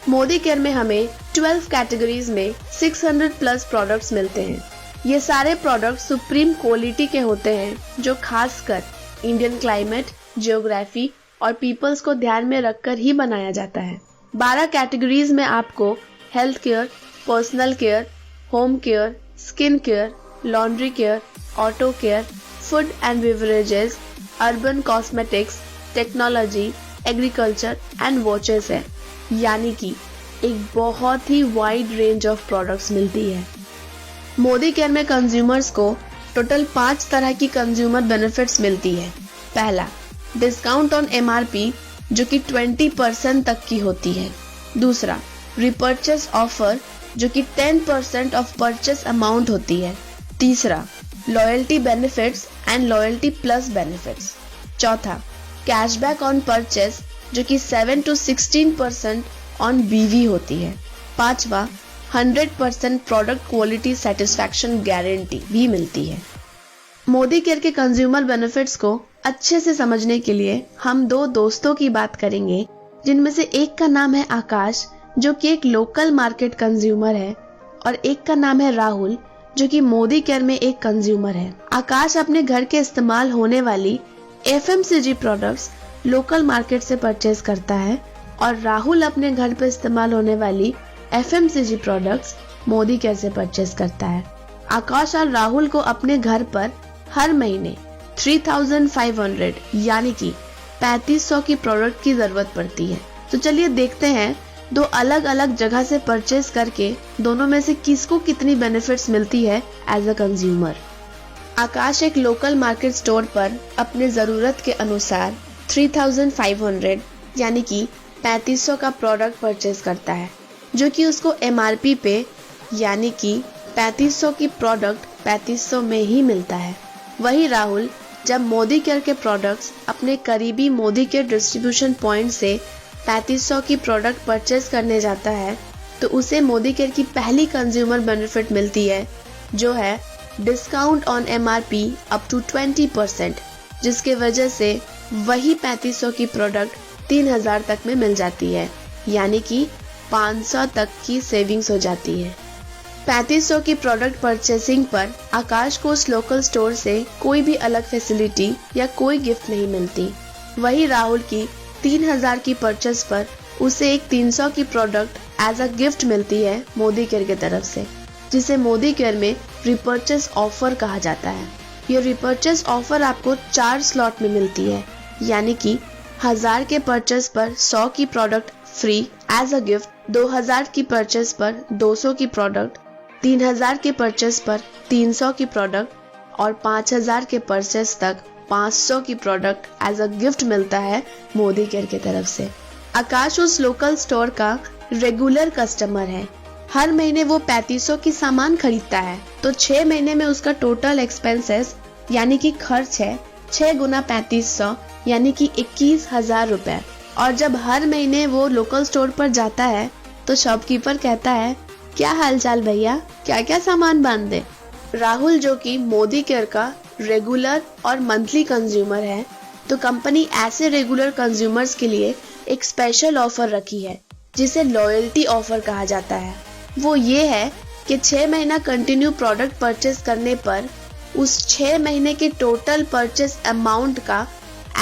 Modi care में हमें 12 categories में 600 प्लस प्रोडक्ट्स मिलते हैं। ये सारे प्रोडक्ट सुप्रीम क्वालिटी के होते हैं जो खासकर इंडियन क्लाइमेट, जियोग्राफी और पीपल्स को ध्यान में रखकर ही बनाया जाता है। 12 कैटेगरीज में आपको health care, personal care, home care, skin care, laundry care, auto care, food and beverages, urban cosmetics, technology, agriculture and watches है, यानी कि एक बहुत ही वाइड रेंज ऑफ प्रोडक्ट्स मिलती है। मोदी केयर में कंज्यूमर्स को टोटल 5 तरह की कंज्यूमर बेनिफिट्स मिलती है। पहला, डिस्काउंट ऑन एमआरपी जो कि 20% तक की होती है। दूसरा, रिपर्चेस ऑफर जो कि 10% ऑफ परचेस अमाउंट होती है। तीसरा, loyalty benefits and loyalty plus benefits. चौथा, कैशबैक ऑन परचेस जो कि 7 to 16% ऑन बीवी होती है। पांचवा, 100% प्रोडक्ट क्वालिटी सेटिस्फैक्शन गारंटी भी मिलती है। मोदी केयर के कंज्यूमर बेनिफिट्स को अच्छे से समझने के लिए हम 2 दोस्तों की बात करेंगे, जिनमें से एक का नाम है आकाश जो कि एक लोकल मार्केट कंज्यूमर है और एक का नाम है राहुल जो कि मोदी केयर में एक कंज्यूमर है। आकाश अपने घर के इस्तेमाल होने वाली FMCG प्रोडक्ट्स लोकल मार्केट से परचेज करता है और राहुल अपने घर पर इस्तेमाल होने वाली FMCG प्रोडक्ट्स मोदी केयर से परचेज करता है। आकाश और राहुल को अपने घर पर हर महीने 3500 यानी कि 3500 की प्रोडक्ट की जरूरत पड़ती है। तो चलिए देखते हैं 2 अलग अलग जगह से परचेज करके दोनों में से किसको कितनी बेनिफिट्स मिलती है एज अ कंज्यूमर। आकाश एक लोकल मार्केट स्टोर पर अपने जरूरत के अनुसार 3500 यानी कि 3500 का प्रोडक्ट परचेज करता है, जो कि उसको MRP पे यानी कि 3500 की प्रोडक्ट 3500 में ही मिलता है। वही राहुल जब मोदी केयर के प्रोडक्ट्स अपने करीबी मोदी केयर डिस्ट्रीब्यूशन पॉइंट से 3500 की प्रोडक्ट परचेज करने जाता है तो उसे मोदी केयर की पहली कंज्यूमर बेनिफिट मिलती है, जो है discount on MRP up to 20%, जिसके वजह से वही 3500 की प्रोडक्ट 3000 तक में मिल जाती है, यानी कि 500 तक की सेविंग्स हो जाती है। 3500 की प्रोडक्ट परचेसिंग पर आकाश को उस लोकल स्टोर से कोई भी अलग फैसिलिटी या कोई गिफ्ट नहीं मिलती। वही राहुल की 3000 की परचेस पर उसे एक 300 की प्रोडक्ट एज अ गिफ्ट मिलती है मोदी केयर की तरफ से, जिसे मोदी केयर में रिपर्चेस ऑफर कहा जाता है। ये रिपर्चेस ऑफर आपको 4 स्लॉट में मिलती है, यानी कि 1000 के परचेस पर 100 की product free as a gift, 2000 की परचेस पर 200 की प्रोडक्ट, 3000 के परचेस पर 300 की प्रोडक्ट और 5000 के परचेस तक 500 की प्रोडक्ट एज अ गिफ्ट मिलता है मोदी केयर की तरफ से। आकाश उस लोकल स्टोर का रेगुलर कस्टमर है। हर महीने वो 3500 की सामान खरीदता है, तो 6 महीने में उसका टोटल एक्सपेंसेस यानी कि खर्च है 6 गुना 3500 यानी कि 21,000 रुपए। और जब हर महीने वो लोकल स्टोर पर जाता है तो शॉपकीपर कहता है, क्या हालचाल भैया, क्या क्या सामान बांध दे। राहुल जो कि मोदी केयर का रेगुलर और मंथली कंज्यूमर है, तो कंपनी ऐसे रेगुलर कंज्यूमर्स के लिए एक स्पेशल ऑफर रखी है जिसे लॉयल्टी ऑफर कहा जाता है। वो ये है कि 6 महीना कंटिन्यू प्रोडक्ट परचेस करने पर उस 6 महीने के टोटल परचेस अमाउंट का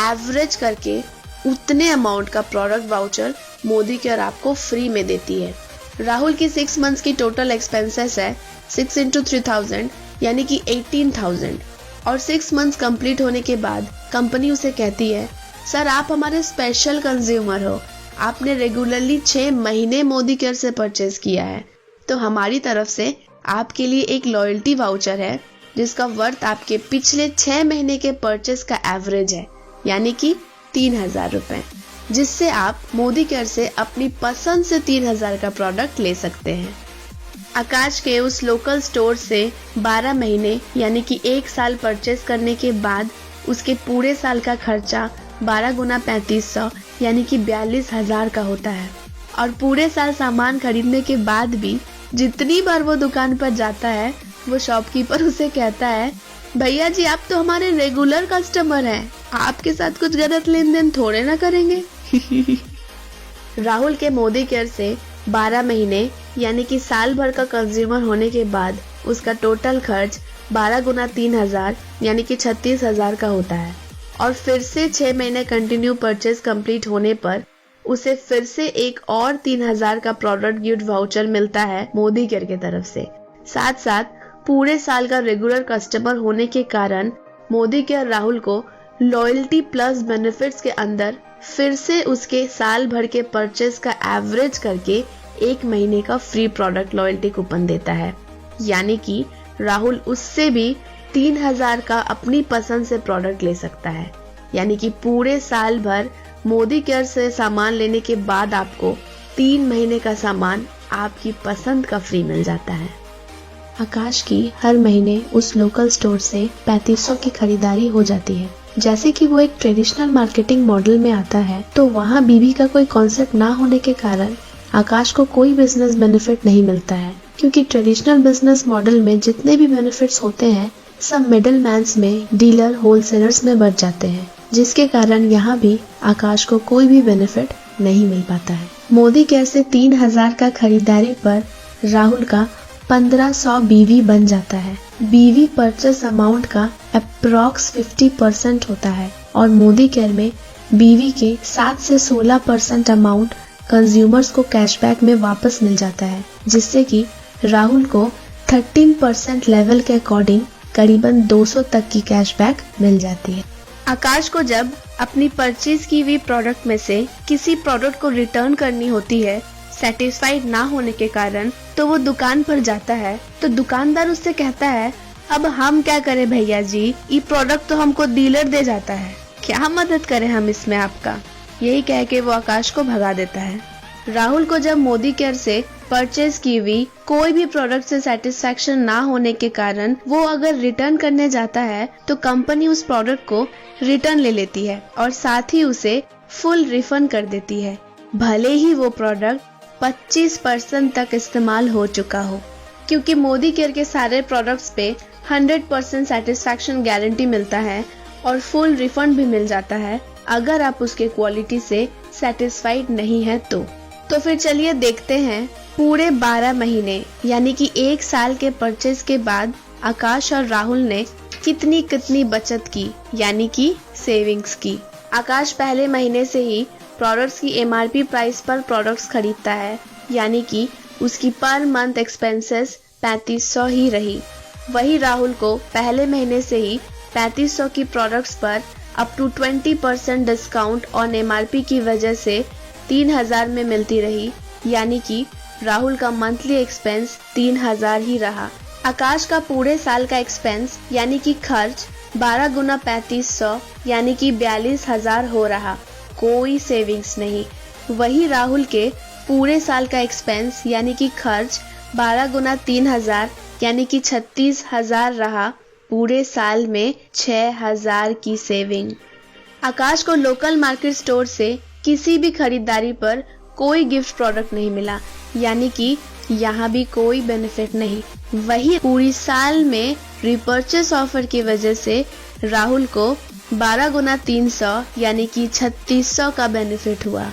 एवरेज करके उतने अमाउंट का प्रोडक्ट वाउचर मोदी केयर आपको फ्री में देती है। राहुल की 6 मंथ्स की टोटल एक्सपेंसेस है 6 into 3000 यानी कि 18,000 और 6 मंथ्स कंप्लीट होने के बाद कंपनी उसे कहती है, सर आप हमारे स्पेशल कंज्यूमर हो, आपने रेगुलरली 6 महीने मोदी केयर से परचेज किया है, तो हमारी तरफ से आपके लिए एक लॉयल्टी वाउचर है जिसका वर्थ आपके पिछले 6 महीने के परचेज का एवरेज है, यानी कि 3000 रुपए, जिससे आप मोदी केयर से अपनी पसंद से 3000 का प्रोडक्ट ले सकते हैं। आकाश के उस लोकल स्टोर से 12 महीने यानी कि 1 साल परचेस करने के बाद उसके पूरे साल का खर्चा 12 गुना 3500 यानी कि 42,000 का होता है। और पूरे साल सामान खरीदने के बाद भी जितनी बार वो दुकान पर जाता है, वो शॉपकीपर उसे कहता है, भैया जी आप तो हमारे रेगुलर कस्टमर हैं, आपके साथ कुछ गलत लेन देन थोड़े ना करेंगे। राहुल के मोदी केयर से 12 महीने यानी कि साल भर का कंज्यूमर होने के बाद उसका टोटल खर्च 12 गुना 3000 यानी कि 36,000 का होता है। और फिर से 6 महीने कंटिन्यू परचेज कंप्लीट होने पर उसे फिर से एक और 3000 का प्रोडक्ट गिफ्ट वाउचर मिलता है मोदी केयर की तरफ से। साथ साथ पूरे साल का रेगुलर कस्टमर होने के कारण मोदी केयर राहुल को लॉयल्टी प्लस बेनिफिट्स के अंदर फिर से उसके साल भर के परचेज का एवरेज करके 1 महीने का फ्री प्रोडक्ट लॉयल्टी कूपन देता है। यानी कि राहुल उससे भी 3000 का अपनी पसंद से प्रोडक्ट ले सकता है। यानी कि पूरे साल भर मोदी केयर से सामान लेने के बाद आपको 3 महीने का सामान आपकी पसंद का फ्री मिल जाता है। आकाश की हर महीने उस लोकल स्टोर से 3500 की खरीदारी हो जाती है। जैसे कि वो एक ट्रेडिशनल मार्केटिंग मॉडल में आता है, तो वहाँ बीवी का कोई कॉन्सेप्ट ना होने के कारण आकाश को कोई बिजनेस बेनिफिट नहीं मिलता है, क्योंकि ट्रेडिशनल बिजनेस मॉडल में जितने भी बेनिफिट्स होते हैं सब मिडिल मैन्स में, डीलर, होलसेलर्स में बच जाते हैं, जिसके कारण यहाँ भी आकाश को कोई भी बेनिफिट नहीं मिल पाता है। मोदी केयर से 3000 का खरीदारी पर राहुल का 1500 बीवी बन जाता है। बीवी परचेस अमाउंट का अप्रॉक्स 50% होता है और मोदी केयर में बीवी के 7 से 16% अमाउंट कंज्यूमर्स को कैशबैक में वापस मिल जाता है, जिससे कि राहुल को 13% लेवल के अकॉर्डिंग करीबन 200 तक की कैशबैक मिल जाती है। आकाश को जब अपनी परचेज की हुई प्रोडक्ट में से किसी प्रोडक्ट को रिटर्न करनी होती है सेटिस्फाइड ना होने के कारण, तो वो दुकान पर जाता है तो दुकानदार उससे कहता है, अब हम क्या करें भैया जी, ये प्रोडक्ट तो हमको डीलर दे जाता है, क्या मदद करें हम इसमें आपका। यही कह के वो आकाश को भगा देता है। राहुल को जब मोदी केयर से परचेज की हुई कोई भी प्रोडक्ट से सेटिस्फेक्शन ना होने के कारण वो अगर रिटर्न करने जाता है तो कंपनी उस प्रोडक्ट को रिटर्न ले लेती है और साथ ही उसे फुल रिफंड कर देती है, भले ही वो प्रोडक्ट 25% तक इस्तेमाल हो चुका हो। क्योंकि मोदी केयर के सारे प्रोडक्ट्स पे 100% सेटिस्फेक्शन गारंटी मिलता है और फुल रिफंड भी मिल जाता है अगर आप उसके क्वालिटी से सेटिस्फाइड नहीं है तो फिर चलिए देखते हैं पूरे 12 महीने यानी कि 1 साल के परचेज के बाद आकाश और राहुल ने कितनी बचत की, यानी कि सेविंग्स की। आकाश पहले महीने से ही प्रोडक्ट्स की MRP प्राइस पर प्रोडक्ट्स खरीदता है, यानी कि उसकी पर मंथ एक्सपेंसेस 3500 ही रही। वही राहुल को पहले महीने से ही 3500 की प्रोडक्ट्स पर up to 20% discount on MRP की वजह से 3000 में मिलती रही, यानी कि राहुल का मंथली एक्सपेंस 3000 ही रहा। आकाश का पूरे साल का एक्सपेंस यानी कि खर्च 12 गुना 3500 यानी कि 42,000 हो रहा, कोई सेविंग्स नहीं। वही राहुल के पूरे साल का एक्सपेंस यानी कि खर्च 12 गुना 3000 यानी कि 36,000 रहा, पूरे साल में 6,000 की सेविंग। आकाश को लोकल मार्केट स्टोर से किसी भी खरीदारी पर कोई गिफ्ट प्रोडक्ट नहीं मिला, यानी कि यहाँ भी कोई बेनिफिट नहीं। वही पूरी साल में रिपर्चेस ऑफर की वजह से राहुल को 12 गुना 300 यानी कि 3600 का बेनिफिट हुआ।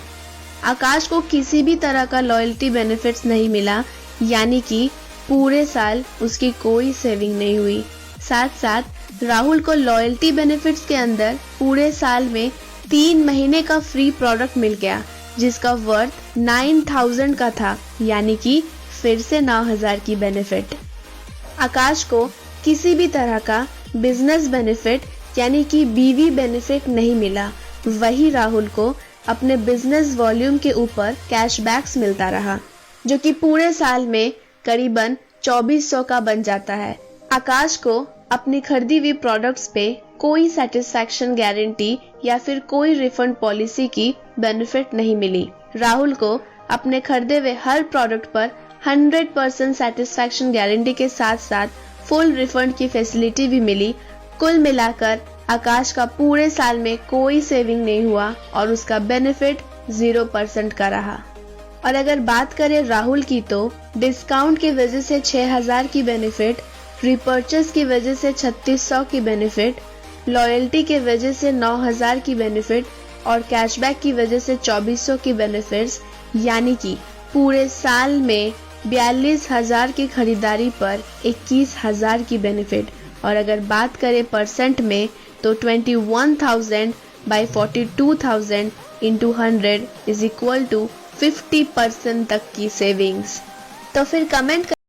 आकाश को किसी भी तरह का लॉयल्टी बेनिफिट्स नहीं मिला, यानी कि पूरे साल उसकी कोई सेविंग नहीं हुई। साथ साथ राहुल को लॉयल्टी बेनिफिट्स के अंदर पूरे साल में 3 महीने का फ्री प्रोडक्ट मिल गया, जिसका वर्थ 9000 का था, यानी कि फिर से 9000 की बेनिफिट। आकाश को किसी भी तरह का बिजनेस बेनिफिट यानी कि BV बेनिफिट नहीं मिला। वही राहुल को अपने बिजनेस वॉल्यूम के ऊपर कैशबैक्स मिलता रहा, जो कि पूरे साल में करीबन 2400 का बन जाता है। आकाश को अपनी खरीदी हुई प्रोडक्ट्स पे कोई सेटिस्फैक्शन गारंटी या फिर कोई रिफंड पॉलिसी की बेनिफिट नहीं मिली। राहुल को अपने खरीदे हुए हर प्रोडक्ट पर 100% सेटिस्फैक्शन गारंटी के साथ साथ फुल रिफंड की फैसिलिटी भी मिली। कुल मिलाकर आकाश का पूरे साल में कोई सेविंग नहीं हुआ और उसका बेनिफिट 0% का रहा। और अगर बात करें राहुल की, तो डिस्काउंट की वजह से 6000 की बेनिफिट, रिपर्चेस की वजह से 3600 की बेनिफिट, लॉयल्टी की वजह से 9000 की बेनिफिट और कैशबैक की वजह से 2400 की बेनिफिट्स, यानी कि पूरे साल में 42,000 की खरीदारी पर 21,000 की बेनिफिट। और अगर बात करें परसेंट में तो 21,000 by 42,000 into 100 is equal to 50% तक की सेविंग्स। तो फिर कमेंट